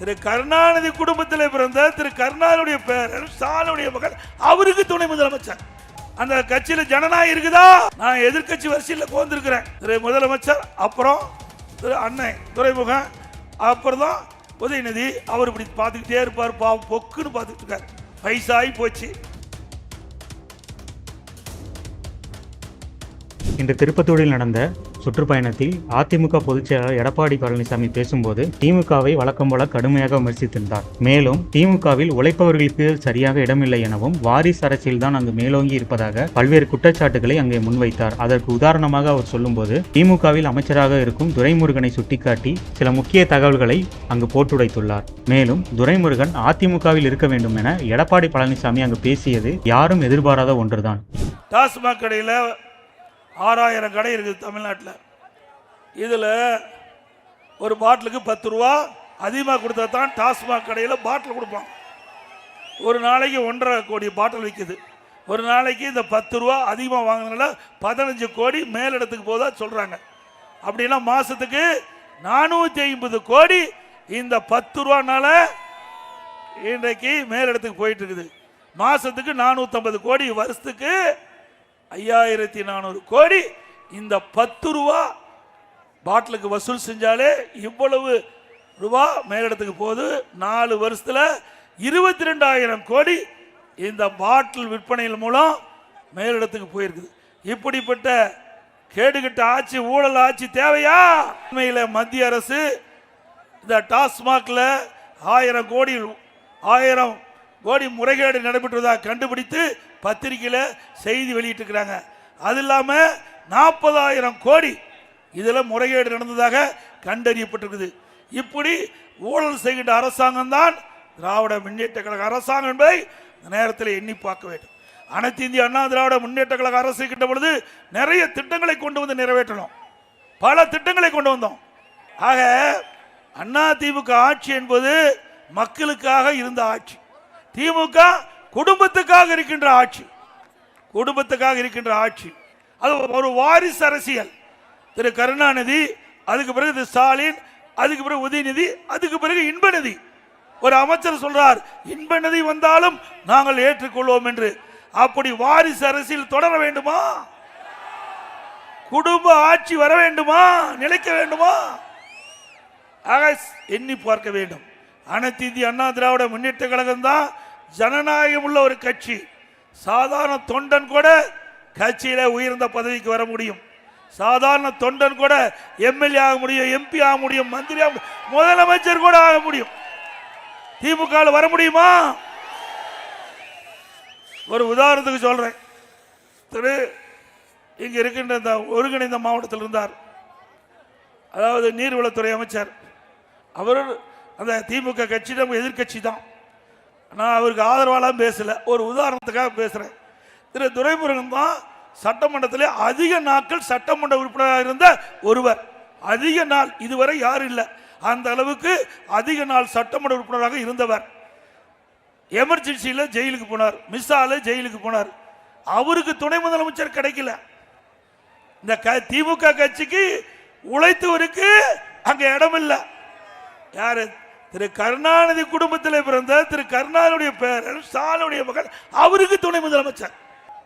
திரு கருணாநிதி குடும்பத்தில் பிறந்த திரு கருணாநிதியுடைய பேரன் ஸ்டாலினுடைய மகன் அவருக்கு துணை முதலமைச்சர். அந்த கட்சியில் ஜனநாயகம் இருக்குதா? நான் எதிர்கட்சி வரிசையில் கோந்திருக்கிறேன். திரு முதலமைச்சர், அப்புறம் திரு அண்ணன் துரைமுகம், அப்புறம் தான் உதயநிதி. அவர் இப்படி பார்த்துக்கிட்டே இருப்பார், பாவம் பொக்குன்னு பார்த்துக்கிட்டு இருக்காரு. வயசாகி போச்சு. இன்று திருப்பத்தூரில் நடந்த சுற்றுப்பயணத்தில் அதிமுக பொதுச் செயலாளர் எடப்பாடி பழனிசாமி பேசும்போது திமுகவை வழக்கம் போல கடுமையாக விமர்சித்திருந்தார். மேலும் திமுகவில் உழைப்பவர்களுக்கு சரியாக இடமில்லை எனவும் வாரிசு அரசியல் தான் அங்கு மேலோங்கி இருப்பதாக பல்வேறு குற்றச்சாட்டுகளை அங்கே முன்வைத்தார். அதற்கு உதாரணமாக அவர் சொல்லும்போது திமுகவில் அமைச்சராக இருக்கும் துரைமுருகனை சுட்டிக்காட்டி சில முக்கிய தகவல்களை அங்கு போட்டுடைத்துள்ளார். மேலும் துரைமுருகன் அதிமுகவில் இருக்க வேண்டும் என எடப்பாடி பழனிசாமி அங்கு பேசியது யாரும் எதிர்பாராத ஒன்றுதான். டாஸ்மாக் கடையில் 6000 கடை இருக்குது தமிழ்நாட்டில். இதில் ஒரு பாட்டிலுக்கு 10 ரூபா அதிகமாக கொடுத்தா தான் டாஸ்மாக் கடையில் பாட்டில் கொடுப்பான். ஒரு நாளைக்கு 1.5 கோடி பாட்டில் விற்குது. ஒரு நாளைக்கு இந்த 10 ரூபா அதிகமாக வாங்கினால 15 கோடி மேலிடத்துக்கு போதா சொல்கிறாங்க. அப்படின்னா மாதத்துக்கு 450 கோடி இந்த 10 ரூபானால இன்றைக்கு மேலிடத்துக்கு போயிட்டு இருக்குது. மாதத்துக்கு 450 கோடி, வருஷத்துக்கு 5400 கோடி இந்த 10 ரூபா பாட்டிலுக்கு வசூல் செஞ்சாலே இவ்வளவு ரூபா மேலிடத்துக்கு போகுது. 4 வருஷத்துல 22,000 கோடி இந்த பாட்டில் விற்பனையின் மூலம் மேலிடத்துக்கு போயிருக்குது. இப்படிப்பட்ட கேடுகட்ட ஆட்சி, ஊழல் ஆட்சி தேவையா? உண்மையில் மத்திய அரசு இந்த டாஸ்மாக்ல 1000 கோடி முறைகேடு நடைபெற்றதாக கண்டுபிடித்து பத்திரிகையில் செய்தி வெளியிட்டு இருக்கிறாங்க. அது இல்லாமல் 40,000 கோடி இதில் முறைகேடு நடந்ததாக கண்டறியப்பட்டிருக்குது. இப்படி ஊழல் செய்கின்ற அரசாங்கம் தான் திராவிட முன்னேற்ற கழக அரசாங்கம் என்பதை இந்த நேரத்தில் எண்ணி பார்க்க வேண்டும். அனைத்து இந்திய அண்ணா திராவிட முன்னேற்ற கழக அரசு இருக்கின்ற பொழுது நிறைய திட்டங்களை கொண்டு வந்து நிறைவேற்றணும். பல திட்டங்களை கொண்டு வந்தோம். ஆக அண்ணா திமுக ஆட்சி என்பது மக்களுக்காக இருந்த ஆட்சி. திமுக குடும்பத்துக்காக இருக்கின்ற ஆட்சி, குடும்பத்துக்காக இருக்கின்ற ஆட்சி. அது ஒரு வாரிசு அரசியல். திரு கருணாநிதி, அதுக்கு பிறகு திரு ஸ்டாலின், அதுக்கு பிறகு உதயநிதி, அதுக்கு பிறகு இன்பநிதி. ஒரு அமைச்சர் சொல்றார், இன்பநிதி வந்தாலும் நாங்கள் ஏற்றுக்கொள்வோம் என்று. அப்படி வாரிசு அரசியல் தொடர வேண்டுமா? குடும்ப ஆட்சி வர வேண்டுமா? நிலைக்க வேண்டுமா? ஆக எண்ணி பார்க்க வேண்டும். அனைத்து இந்திய அண்ணா திராவிட முன்னேற்ற கழகம் தான் ஜனநாயகம் உள்ள ஒரு கட்சி. சாதாரண தொண்டன் கூட கட்சியில உயர்ந்த பதவிக்கு வர முடியும். சாதாரண தொண்டன் கூட எம்எல்ஏ ஆக முடியும், எம்பி ஆக முடியும், மந்திரி ஆக முடியும், முதலமைச்சர் கூட ஆக முடியும். திமுக வர முடியுமா? ஒரு உதாரணத்துக்கு சொல்றேன். திரு இங்க இருக்கின்ற இந்த ஒருங்கிணைந்த மாவட்டத்தில் இருந்தார், அதாவது நீர்வளத்துறை அமைச்சர். அவர் அந்த திமுக கட்சியிடம் எதிர்கட்சி தான். நான் அவருக்கு ஆதரவாலாம் பேசல, ஒரு உதாரணத்துக்காக பேசுறேன். திரு துரைமுருகன் தான் சட்டமன்றத்திலே அதிக நாட்கள் சட்டமன்ற உறுப்பினராக இருந்த ஒருவர். அதிக நாள் இதுவரை யாரும் இல்லை, அந்த அளவுக்கு அதிக நாள் சட்டமன்ற உறுப்பினராக இருந்தவர். எமர்ஜென்சியில் ஜெயிலுக்கு போனார், மிஸ்ஸால ஜெயிலுக்கு போனார். அவருக்கு துணை முதலமைச்சர் கிடைக்கல. இந்த திமுக கட்சிக்கு உழைத்தவருக்கு அங்க இடம் இல்லை. யாரு? திரு கருணாநிதி குடும்பத்தில் பிறந்த திரு கருணாநிதியுடைய பேரன் ஸ்டாலினுடைய மகன் அவருக்கு துணை முதலமைச்சர்.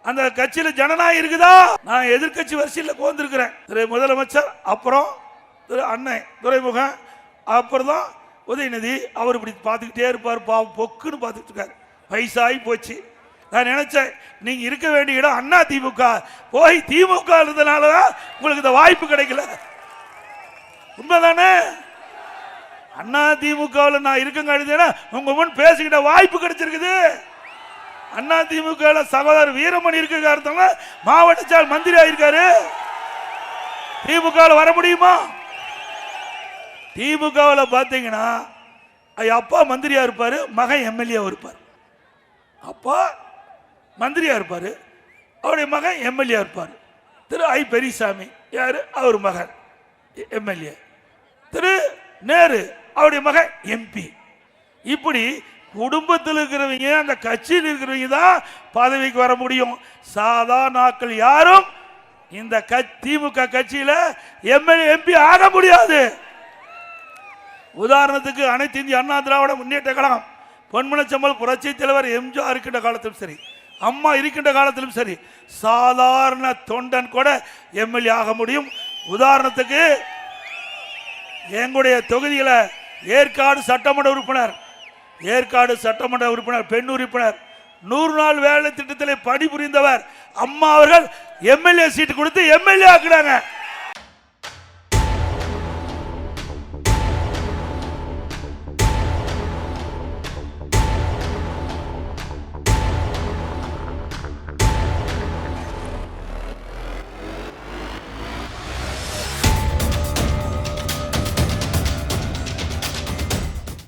அந்த கட்சியில் ஜனநாயகம் இருக்குதா? நான் எதிர்கட்சி வரிசையில் கோந்திருக்கிறேன். திரு முதலமைச்சர், அப்புறம் திரு அண்ணன் துரைமுகம், அப்புறம் தான் உதயநிதி. அவர் இப்படி பார்த்துக்கிட்டே இருப்பார், பாவம் பொக்குன்னு பார்த்துக்கிட்டு இருக்காரு. வயசாகி போச்சு. நான் நினைச்சேன், நீங்க இருக்க வேண்டிய இடம் அண்ணா திமுக, போய் திமுக இருந்ததுனாலதான் உங்களுக்கு இந்த வாய்ப்பு கிடைக்கல. உண்மைதானே? அண்ணா திமுக நான் இருக்கங்க உங்க முன் பேசிக்கிட்ட வாய்ப்பு கிடைச்சிருக்குது. அண்ணா திமுக சகோதரர் வீரமணி இருக்க மாவட்ட செயல் மந்திரி ஆயிருக்காரு. திமுக வர முடியுமா? திமுக பாத்தீங்கன்னா அப்பா மந்திரியா இருப்பாரு, மகன் எம்எல்ஏ இருப்பார். அப்பா மந்திரியா இருப்பாரு, அவருடைய மகன் எம்எல்ஏ இருப்பார். திரு ஐ பெரியசாமி யாரு? அவர் மகன் எம்எல்ஏ. திரு நேரு அவருடைய மகன் எம்பி. இப்படி குடும்பத்தில் இருக்கிறவங்க, அந்த கட்சியில் இருக்கிறவங்க தான் பதவிக்கு வர முடியும். சாதாரண ஆட்கள் யாரும் இந்த திமுக கட்சியில எம்எல்ஏ எம்பி ஆக முடியாது. உதாரணத்துக்கு அனைத்து இந்திய அண்ணா திராவிட முன்னேற்ற கழகம் பொன்மனச்சம்பல் புரட்சி தலைவர் எம்ஜிஆர் இருக்கின்ற காலத்திலும் சரி, அம்மா இருக்கின்ற காலத்திலும் சரி, சாதாரண தொண்டன் கூட எம்எல்ஏ ஆக முடியும். உதாரணத்துக்கு எங்களுடைய தொகுதியில ஏற்காடு சட்டமன்ற உறுப்பினர் பெண் உறுப்பினர் 100 நாள் வேலை திட்டத்தில் பணிபுரிந்தவர் அம்மா அவர்கள் எம்எல்ஏ சீட்டு கொடுத்து எம்எல்ஏ ஆக்குறாங்க.